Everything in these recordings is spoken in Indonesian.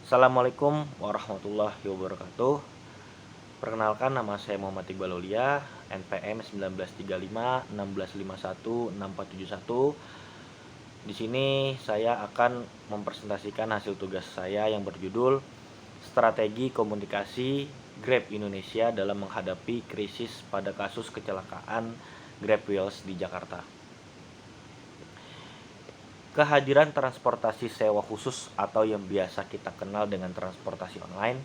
Assalamualaikum warahmatullahi wabarakatuh. Perkenalkan, nama saya Muhammad Iqbal Aulia, NPM 1935 1651 6471. Di sini saya akan mempresentasikan hasil tugas saya yang berjudul Strategi Komunikasi Grab Indonesia dalam menghadapi krisis pada kasus kecelakaan Grab Wheels di Jakarta. Kehadiran transportasi sewa khusus atau yang biasa kita kenal dengan transportasi online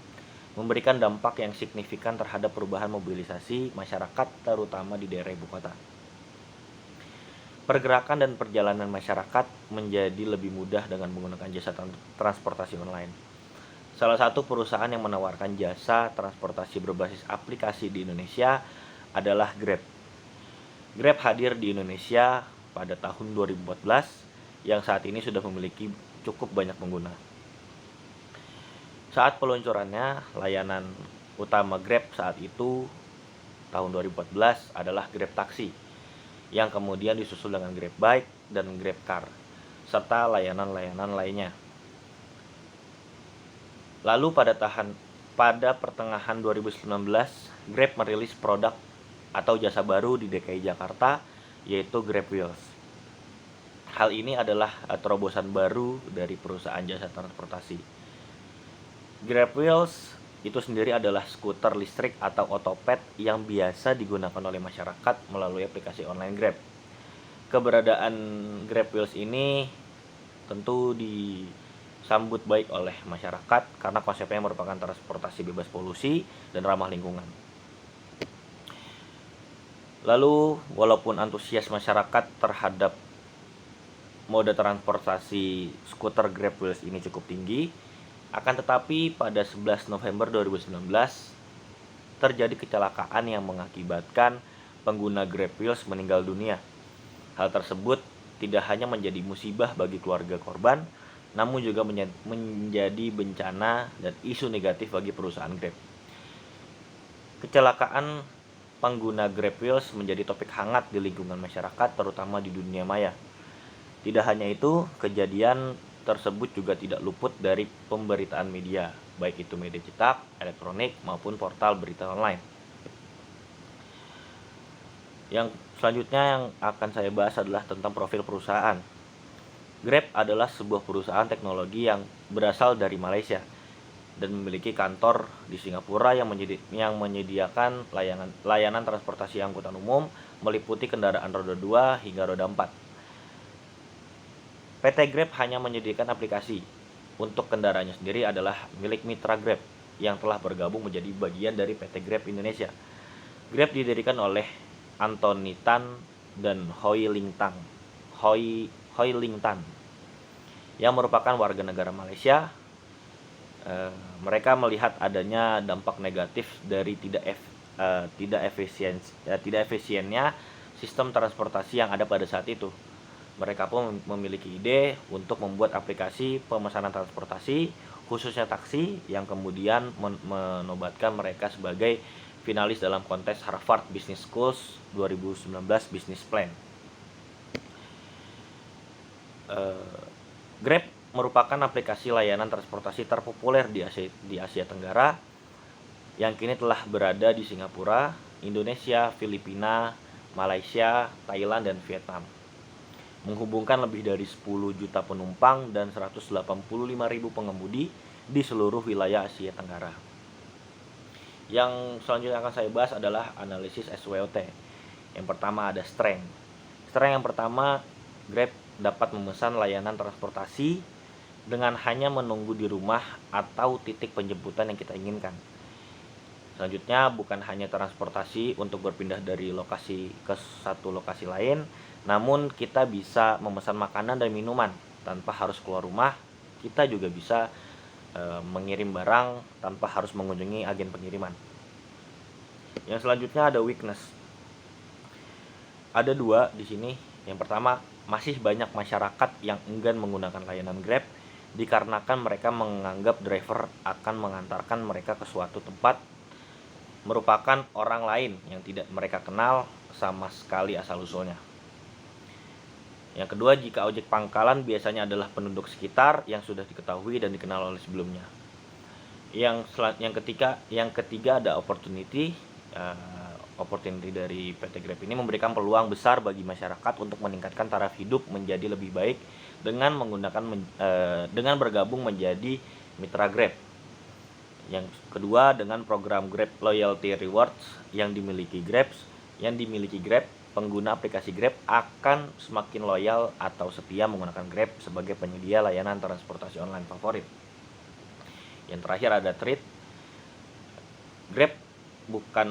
memberikan dampak yang signifikan terhadap perubahan mobilisasi masyarakat terutama di daerah ibu kota. Pergerakan dan perjalanan masyarakat menjadi lebih mudah dengan menggunakan jasa transportasi online. Salah satu perusahaan yang menawarkan jasa transportasi berbasis aplikasi di Indonesia adalah Grab. Grab hadir di Indonesia pada tahun 2014 yang saat ini sudah memiliki cukup banyak pengguna. Saat peluncurannya, layanan utama Grab saat itu tahun 2014 adalah Grab Taksi, yang kemudian disusul dengan Grab Bike dan Grab Car, serta layanan-layanan lainnya. Lalu pada pertengahan 2019, Grab merilis produk atau jasa baru di DKI Jakarta, yaitu Grab Wheels. Hal ini adalah terobosan baru dari perusahaan jasa transportasi. Grab Wheels itu sendiri adalah skuter listrik atau otopet yang biasa digunakan oleh masyarakat melalui aplikasi online Grab. Keberadaan Grab Wheels ini tentu disambut baik oleh masyarakat karena konsepnya merupakan transportasi bebas polusi dan ramah lingkungan. Lalu, walaupun antusias masyarakat terhadap mode transportasi skuter Grab Wheels ini cukup tinggi, akan tetapi pada 11 November 2019 terjadi kecelakaan yang mengakibatkan pengguna Grab Wheels meninggal dunia. Hal tersebut tidak hanya menjadi musibah bagi keluarga korban, namun juga menjadi bencana dan isu negatif bagi perusahaan Grab. Kecelakaan pengguna Grab Wheels menjadi topik hangat di lingkungan masyarakat, terutama di dunia maya. Tidak hanya itu, kejadian tersebut juga tidak luput dari pemberitaan media, baik itu media cetak, elektronik, maupun portal berita online. Yang selanjutnya yang akan saya bahas adalah tentang profil perusahaan. Grab adalah sebuah perusahaan teknologi yang berasal dari Malaysia dan memiliki kantor di Singapura yang menyediakan layanan transportasi angkutan umum meliputi kendaraan roda 2 hingga roda 4. PT Grab hanya menyediakan aplikasi. Untuk kendaraannya sendiri adalah milik mitra Grab yang telah bergabung menjadi bagian dari PT Grab Indonesia. Grab didirikan oleh Anthony Tan dan Hoi Ling Tan yang merupakan warga negara Malaysia. Mereka melihat adanya dampak negatif dari tidak efisiennya sistem transportasi yang ada pada saat itu. Mereka pun memiliki ide untuk membuat aplikasi pemesanan transportasi, khususnya taksi, yang kemudian menobatkan mereka sebagai finalis dalam kontes Harvard Business School 2019 Business Plan. Grab merupakan aplikasi layanan transportasi terpopuler di Asia Tenggara yang kini telah berada di Singapura, Indonesia, Filipina, Malaysia, Thailand, dan Vietnam. Menghubungkan lebih dari 10 juta penumpang dan 185.000 pengemudi di seluruh wilayah Asia Tenggara. Yang selanjutnya akan saya bahas adalah analisis SWOT. Yang pertama ada strength. Strength yang pertama, Grab dapat memesan layanan transportasi dengan hanya menunggu di rumah atau titik penjemputan yang kita inginkan. Selanjutnya, bukan hanya transportasi untuk berpindah dari lokasi ke satu lokasi lain, namun kita bisa memesan makanan dan minuman tanpa harus keluar rumah. Kita juga bisa mengirim barang tanpa harus mengunjungi agen pengiriman. Yang selanjutnya ada weakness. Ada dua di sini. Yang pertama, masih banyak masyarakat yang enggan menggunakan layanan Grab dikarenakan mereka menganggap driver akan mengantarkan mereka ke suatu tempat merupakan orang lain yang tidak mereka kenal sama sekali asal-usulnya. Yang kedua, jika ojek pangkalan biasanya adalah penduduk sekitar yang sudah diketahui dan dikenal oleh sebelumnya. Yang ketiga ada opportunity. Opportunity dari PT Grab ini memberikan peluang besar bagi masyarakat untuk meningkatkan taraf hidup menjadi lebih baik dengan dengan bergabung menjadi mitra Grab. Yang kedua, dengan program Grab Loyalty Rewards yang dimiliki Grab, pengguna aplikasi Grab akan semakin loyal atau setia menggunakan Grab sebagai penyedia layanan transportasi online favorit. Yang terakhir ada treat. Grab bukan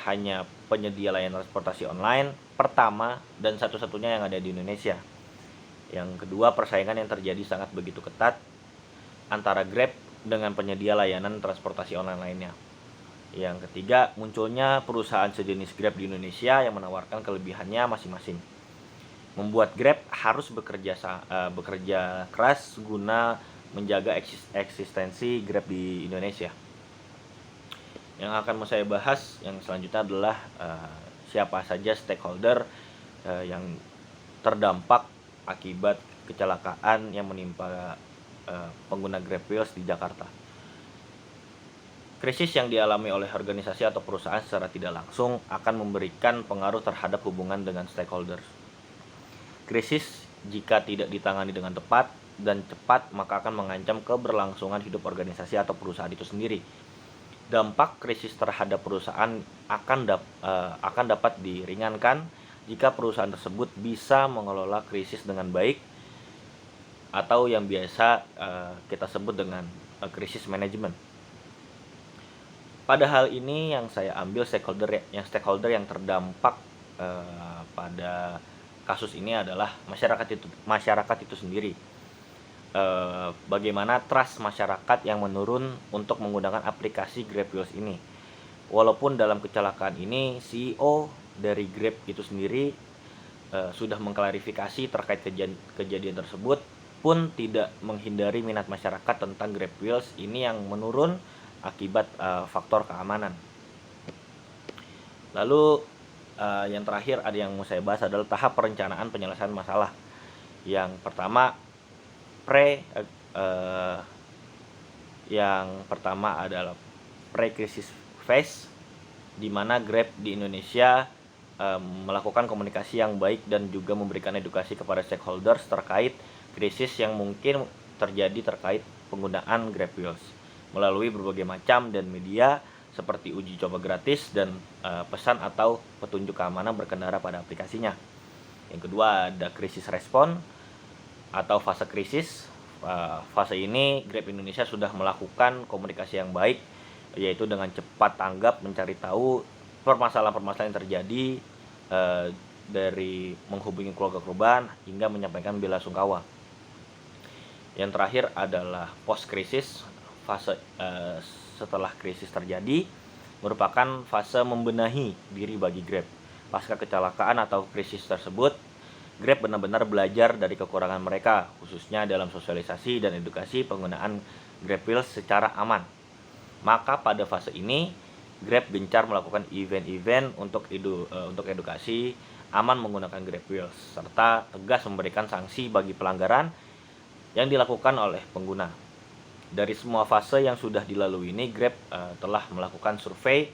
hanya penyedia layanan transportasi online pertama dan satu-satunya yang ada di Indonesia. Yang kedua, persaingan yang terjadi sangat begitu ketat antara Grab dengan penyedia layanan transportasi online lainnya. Yang ketiga, munculnya perusahaan sejenis Grab di Indonesia yang menawarkan kelebihannya masing-masing, membuat Grab harus bekerja keras guna menjaga eksistensi Grab di Indonesia. Yang akan mau saya bahas yang selanjutnya adalah siapa saja stakeholder yang terdampak akibat kecelakaan yang menimpa pengguna Grab Wheels di Jakarta. Krisis yang dialami oleh organisasi atau perusahaan secara tidak langsung akan memberikan pengaruh terhadap hubungan dengan stakeholders. Krisis jika tidak ditangani dengan tepat dan cepat maka akan mengancam keberlangsungan hidup organisasi atau perusahaan itu sendiri. Dampak krisis terhadap perusahaan akan dapat diringankan jika perusahaan tersebut bisa mengelola krisis dengan baik atau yang biasa kita sebut dengan krisis manajemen. Pada hal ini yang saya ambil stakeholder yang terdampak pada kasus ini adalah masyarakat itu sendiri. Bagaimana trust masyarakat yang menurun untuk menggunakan aplikasi Grab Wheels ini. Walaupun dalam kecelakaan ini CEO dari Grab itu sendiri sudah mengklarifikasi terkait kejadian tersebut, pun tidak menghindari minat masyarakat tentang Grab Wheels ini yang menurun akibat faktor keamanan. Lalu yang terakhir ada yang mau saya bahas adalah tahap perencanaan penyelesaian masalah. Yang pertama adalah pre-crisis phase, di mana Grab di Indonesia melakukan komunikasi yang baik dan juga memberikan edukasi kepada stakeholders terkait krisis yang mungkin terjadi terkait penggunaan Grab Wheels melalui berbagai macam dan media seperti uji coba gratis dan pesan atau petunjuk keamanan berkendara pada aplikasinya. Yang kedua ada krisis respon atau fase krisis. Fase ini Grab Indonesia sudah melakukan komunikasi yang baik, yaitu dengan cepat tanggap mencari tahu permasalahan-permasalahan yang terjadi, dari menghubungi keluarga korban hingga menyampaikan bela sungkawa. Yang terakhir adalah post krisis. Fase setelah krisis terjadi merupakan fase membenahi diri bagi Grab. Pasca kecelakaan atau krisis tersebut, Grab benar-benar belajar dari kekurangan mereka, khususnya dalam sosialisasi dan edukasi penggunaan Grab Wheels secara aman. Maka pada fase ini, Grab gencar melakukan event-event untuk edukasi aman menggunakan Grab Wheels, serta tegas memberikan sanksi bagi pelanggaran yang dilakukan oleh pengguna. Dari semua fase yang sudah dilalui ini, Grab telah melakukan survei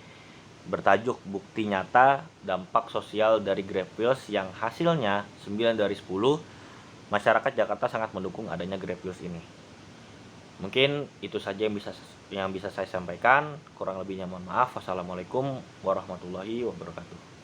bertajuk Bukti Nyata Dampak Sosial dari Grab Wheels yang hasilnya 9 dari 10 masyarakat Jakarta sangat mendukung adanya Grab Wheels ini. Mungkin itu saja yang bisa saya sampaikan. Kurang lebihnya mohon maaf. Wassalamualaikum warahmatullahi wabarakatuh.